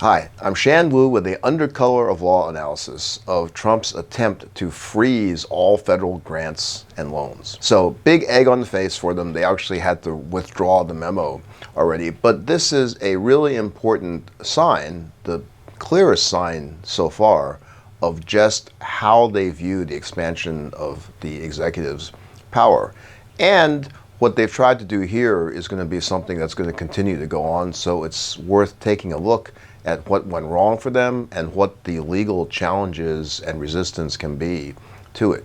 Hi, I'm Shan with the Undercolor of Law analysis of Trump's attempt to freeze all federal grants and loans. So, big egg on the face for them. They actually had to withdraw the memo already. But this is a really important sign, the clearest sign so far, of just how they view the expansion of the executive's power. And what they've tried to do here is going to be something that's going to continue to go on. So it's worth taking a look at what went wrong for them and what the legal challenges and resistance can be to it.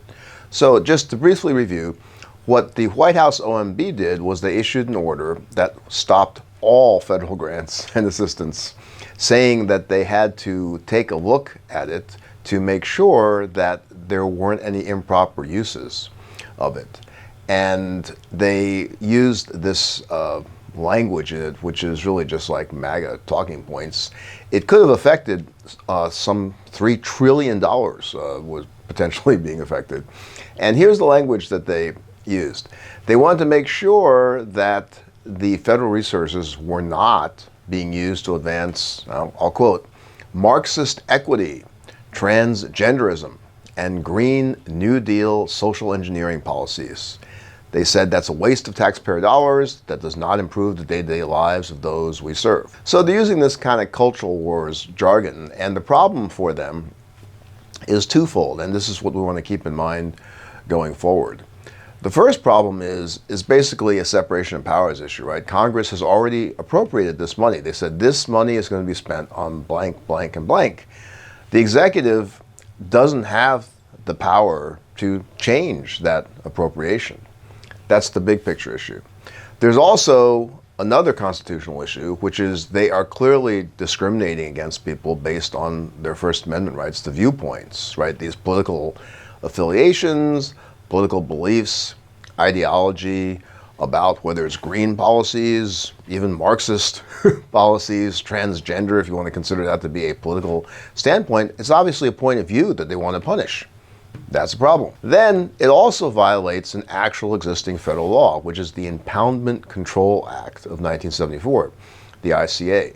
So just to briefly review, what the White House OMB did was they issued an order that stopped all federal grants and assistance, saying that they had to take a look at it to make sure that there weren't any improper uses of it. And they used this language in it, which is really just like MAGA talking points. It could have affected some $3 trillion was potentially being affected. And here's the language that they used. They wanted to make sure that the federal resources were not being used to advance, I'll quote, Marxist equity, transgenderism, and Green New Deal social engineering policies. They said that's a waste of taxpayer dollars that does not improve the day-to-day lives of those we serve. So they're using this kind of cultural wars jargon, and the problem for them is twofold, and this is what we want to keep in mind going forward. The first problem is basically a separation of powers issue, right? Congress has already appropriated this money. They said this money is going to be spent on blank, blank, and blank. The executive doesn't have the power to change that appropriation. That's the big picture issue. There's also another constitutional issue, which is they are clearly discriminating against people based on their First Amendment rights to viewpoints, right? These political affiliations, political beliefs, ideology about whether it's green policies, even Marxist policies, transgender, if you want to consider that to be a political standpoint. It's obviously a point of view that they want to punish. That's a problem. Then it also violates an actual existing federal law, which is the Impoundment Control Act of 1974, the ICA.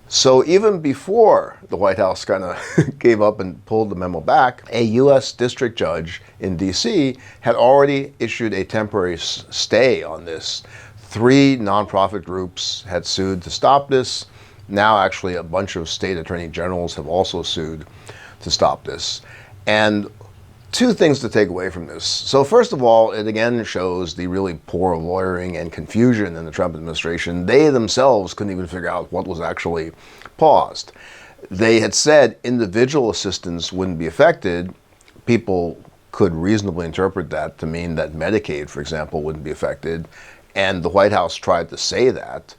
So even before the White House kind of gave up and pulled the memo back, a U.S. district judge in D.C. had already issued a temporary stay on this. 3 nonprofit groups had sued to stop this. Now actually a bunch of state attorney generals have also sued to stop this. And 2 things to take away from this. So first of all, it again shows the really poor lawyering and confusion in the Trump administration. They themselves couldn't even figure out what was actually paused. They had said individual assistance wouldn't be affected. People could reasonably interpret that to mean that Medicaid, for example, wouldn't be affected. And the White House tried to say that.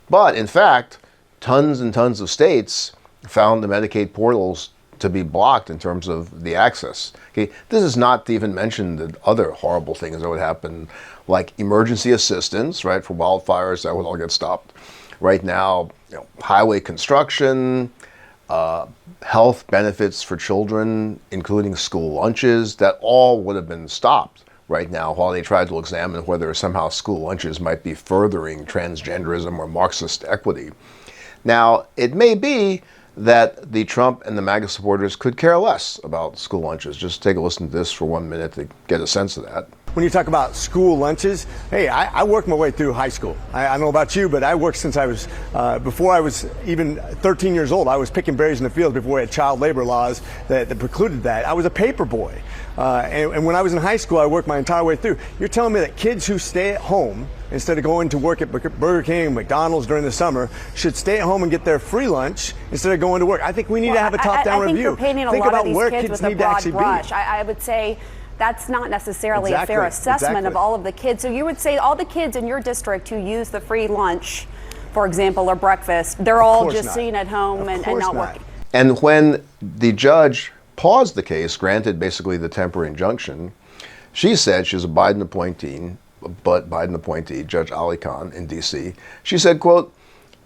But in fact, tons and tons of states found the Medicaid portals to be blocked in terms of the access. Okay, this is not to even mention the other horrible things that would happen, like emergency assistance, right, for wildfires, that would all get stopped. Right now, highway construction, health benefits for children, including school lunches, that all would have been stopped right now while they tried to examine whether somehow school lunches might be furthering transgenderism or Marxist equity. Now, it may be that the Trump and the MAGA supporters could care less about school lunches. Just take a listen to this for 1 minute to get a sense of that. When you talk about school lunches, hey, I worked my way through high school. I don't know about you, but I worked since I was, before I was even 13 years old. I was picking berries in the fields before we had child labor laws that precluded that. I was a paper boy. And when I was in high school, I worked my entire way through. You're telling me that kids who stay at home instead of going to work at Burger King, McDonald's during the summer, should stay at home and get their free lunch instead of going to work? I think we need to have a top-down review. I think you're painting a lot of these kids with a broad brush. I would say that's not necessarily a fair assessment of all of the kids. So you would say all the kids in your district who use the free lunch, for example, or breakfast, they're all just sitting at home and not working. And when the judge paused the case, granted basically the temporary injunction, she said, she was a Biden appointee, Judge Ali Khan in D.C., she said, quote,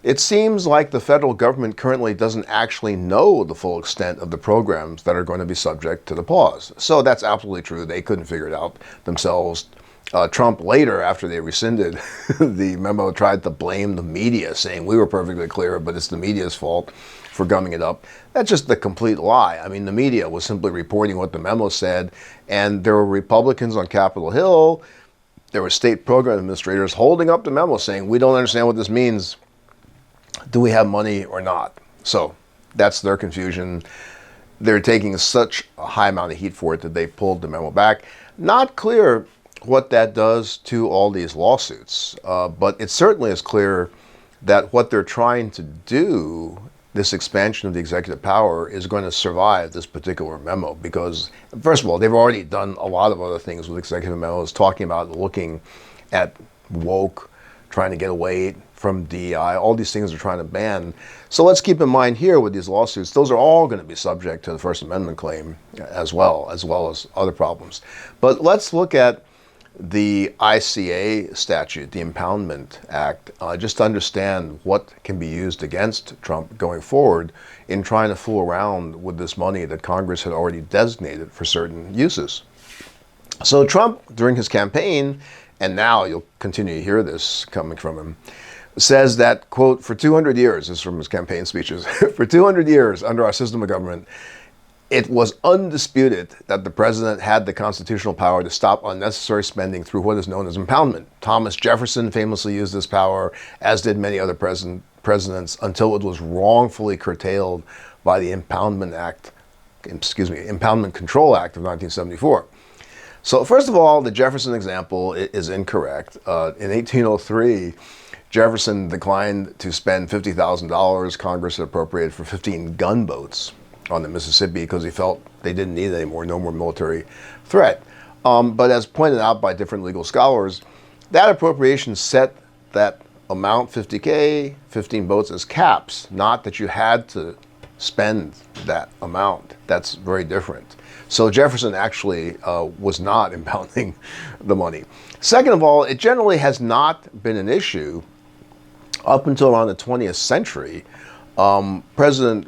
"It seems like the federal government currently doesn't actually know the full extent of the programs that are going to be subject to the pause." So that's absolutely true. They couldn't figure it out themselves. Trump later, after they rescinded the memo, tried to blame the media, saying we were perfectly clear, but it's the media's fault for gumming it up. That's just a complete lie. I mean, the media was simply reporting what the memo said, and there were Republicans on Capitol Hill, there were state program administrators holding up the memo saying, we don't understand what this means. Do we have money or not? So that's their confusion. They're taking such a high amount of heat for it that they pulled the memo back. Not clear what that does to all these lawsuits, but it certainly is clear that what they're trying to do, this expansion of the executive power, is going to survive this particular memo because, first of all, they've already done a lot of other things with executive memos, talking about looking at woke, trying to get away from DEI. All these things they're trying to ban. So let's keep in mind here with these lawsuits, those are all going to be subject to the First Amendment claim as well as other problems. But let's look at the ICA statute, the Impoundment Act, just to understand what can be used against Trump going forward in trying to fool around with this money that Congress had already designated for certain uses. So Trump, during his campaign, and now you'll continue to hear this coming from him, says that, quote, for 200 years, this is from his campaign speeches, for 200 years under our system of government, it was undisputed that the president had the constitutional power to stop unnecessary spending through what is known as impoundment. Thomas Jefferson famously used this power, as did many other presidents, until it was wrongfully curtailed by the Impoundment Control Act of 1974. So first of all, the Jefferson example is incorrect. In 1803, Jefferson declined to spend $50,000 Congress had appropriated for 15 gunboats on the Mississippi because he felt they didn't need it anymore, no more military threat. But as pointed out by different legal scholars, that appropriation set that amount, 50K, 15 boats, as caps, not that you had to spend that amount. That's very different. So Jefferson actually was not impounding the money. Second of all, it generally has not been an issue up until around the 20th century. President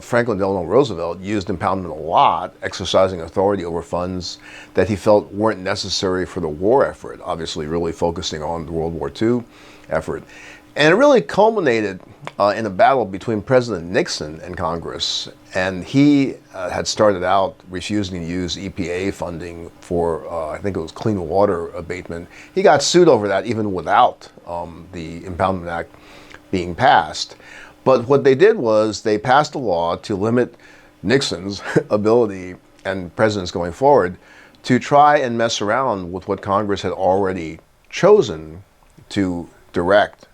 Franklin Delano Roosevelt used impoundment a lot, exercising authority over funds that he felt weren't necessary for the war effort, obviously really focusing on the World War II effort. And it really culminated in a battle between President Nixon and Congress. And he had started out refusing to use EPA funding for, I think it was clean water abatement. He got sued over that even without the Impoundment Act being passed. But what they did was they passed a law to limit Nixon's ability, and presidents going forward, to try and mess around with what Congress had already chosen to direct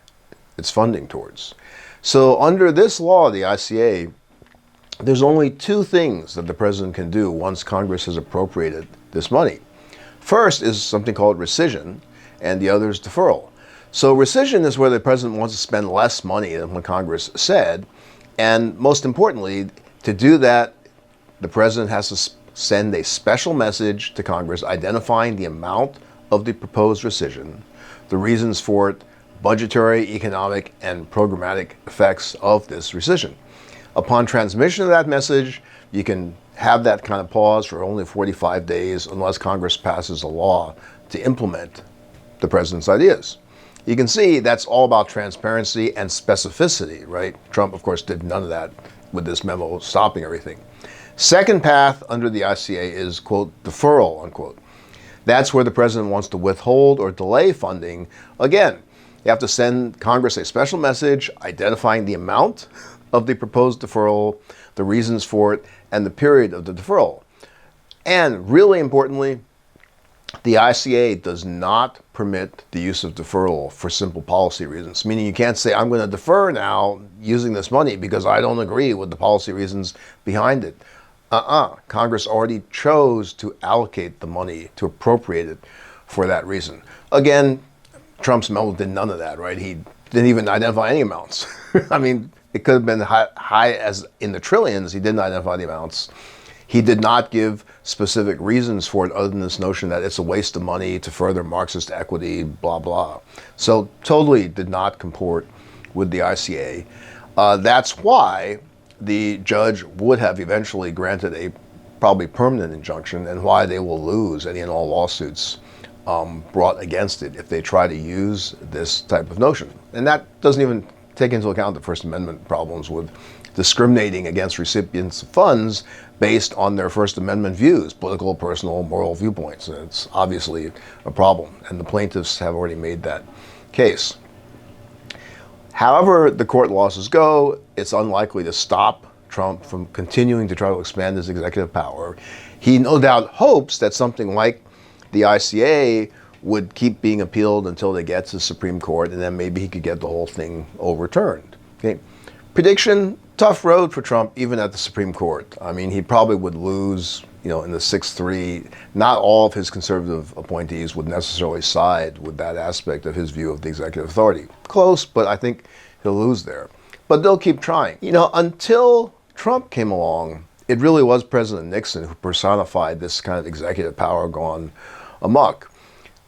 its funding towards. So under this law, the ICA, there's only two things that the president can do once Congress has appropriated this money. First is something called rescission, and the other is deferral. So rescission is where the president wants to spend less money than what Congress said. And most importantly, to do that, the president has to send a special message to Congress identifying the amount of the proposed rescission, the reasons for it, budgetary, economic, and programmatic effects of this rescission. Upon transmission of that message, you can have that kind of pause for only 45 days unless Congress passes a law to implement the president's ideas. You can see that's all about transparency and specificity, right? Trump, of course, did none of that with this memo stopping everything. Second path under the ICA is, quote, deferral, unquote. That's where the president wants to withhold or delay funding. Again, you have to send Congress a special message identifying the amount of the proposed deferral, the reasons for it, and the period of the deferral. And really importantly, the ICA does not permit the use of deferral for simple policy reasons, meaning you can't say, I'm going to defer now using this money because I don't agree with the policy reasons behind it. Congress already chose to allocate the money, to appropriate it for that reason. Again, Trump's memo did none of that, right? He didn't even identify any amounts. I mean, it could have been high as in the trillions. He didn't identify the amounts. He did not give specific reasons for it other than this notion that it's a waste of money to further Marxist equity, blah, blah. So totally did not comport with the ICA. That's why the judge would have eventually granted a probably permanent injunction, and why they will lose any and all lawsuits brought against it if they try to use this type of notion. And that doesn't even take into account the First Amendment problems with discriminating against recipients of funds based on their First Amendment views, political, personal, moral viewpoints. And it's obviously a problem, and the plaintiffs have already made that case. However the court losses go, it's unlikely to stop Trump from continuing to try to expand his executive power. He no doubt hopes that something like the ICA would keep being appealed until they get to the Supreme Court, and then maybe he could get the whole thing overturned. Okay. Prediction, tough road for Trump, even at the Supreme Court. I mean, he probably would lose, in the 6-3. Not all of his conservative appointees would necessarily side with that aspect of his view of the executive authority. Close, but I think he'll lose there. But they'll keep trying. Until Trump came along, it really was President Nixon who personified this kind of executive power gone amok.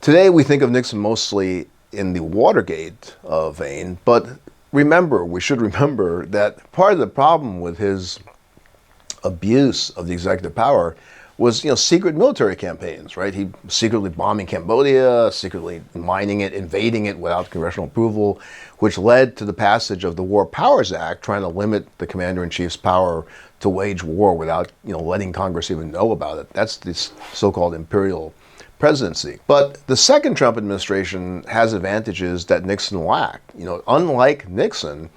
Today, we think of Nixon mostly in the Watergate vein, but we should remember that part of the problem with his abuse of the executive power was, secret military campaigns, right? He secretly bombing Cambodia, secretly mining it, invading it without congressional approval, which led to the passage of the War Powers Act, trying to limit the commander-in-chief's power to wage war without, letting Congress even know about it. That's this so-called Imperial Presidency. But the second Trump administration has advantages that Nixon lacked. Unlike Nixon,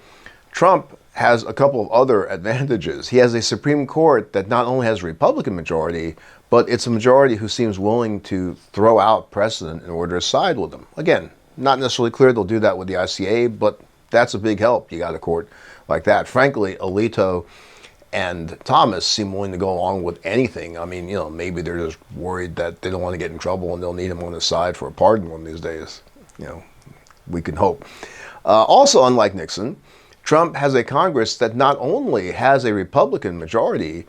Trump has a couple of other advantages. He has a Supreme Court that not only has a Republican majority, but it's a majority who seems willing to throw out precedent in order to side with them. Again, not necessarily clear they'll do that with the ICA, but that's a big help. You got a court like that. Frankly, Alito and Thomas seem willing to go along with anything. I mean, maybe they're just worried that they don't want to get in trouble and they'll need him on the side for a pardon one of these days. We can hope. Also, unlike Nixon, Trump has a Congress that not only has a Republican majority,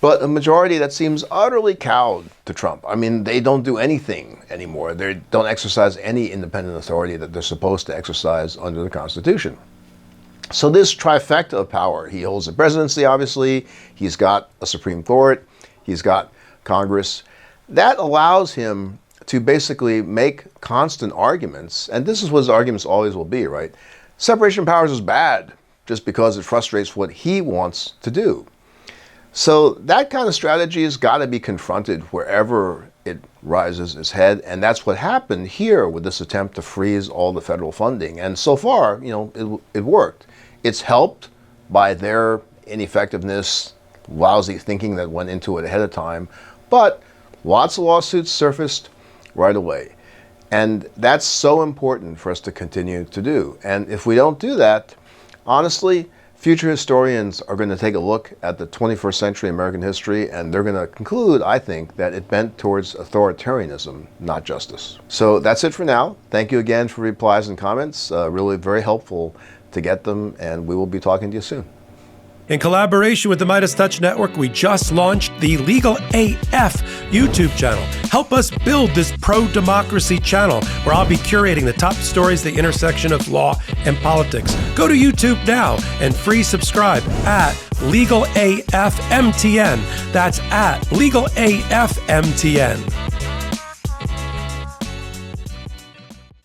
but a majority that seems utterly cowed to Trump. I mean, they don't do anything anymore. They don't exercise any independent authority that they're supposed to exercise under the Constitution. So this trifecta of power, he holds the presidency, obviously, he's got a Supreme Court, he's got Congress, that allows him to basically make constant arguments, and this is what his arguments always will be, right? Separation of powers is bad just because it frustrates what he wants to do. So that kind of strategy has got to be confronted wherever it rises its head, and that's what happened here with this attempt to freeze all the federal funding. And so far, it worked. It's helped by their ineffectiveness, lousy thinking that went into it ahead of time, but lots of lawsuits surfaced right away. And that's so important for us to continue to do. And if we don't do that, honestly, future historians are going to take a look at the 21st century American history, and they're going to conclude, I think, that it bent towards authoritarianism, not justice. So that's it for now. Thank you again for replies and comments. Really very helpful to get them, and we will be talking to you soon. In collaboration with the Midas Touch Network, we just launched the Legal AF YouTube channel. Help us build this pro-democracy channel where I'll be curating the top stories at the intersection of law and politics. Go to YouTube now and free subscribe at Legal AF MTN. That's at Legal AF MTN.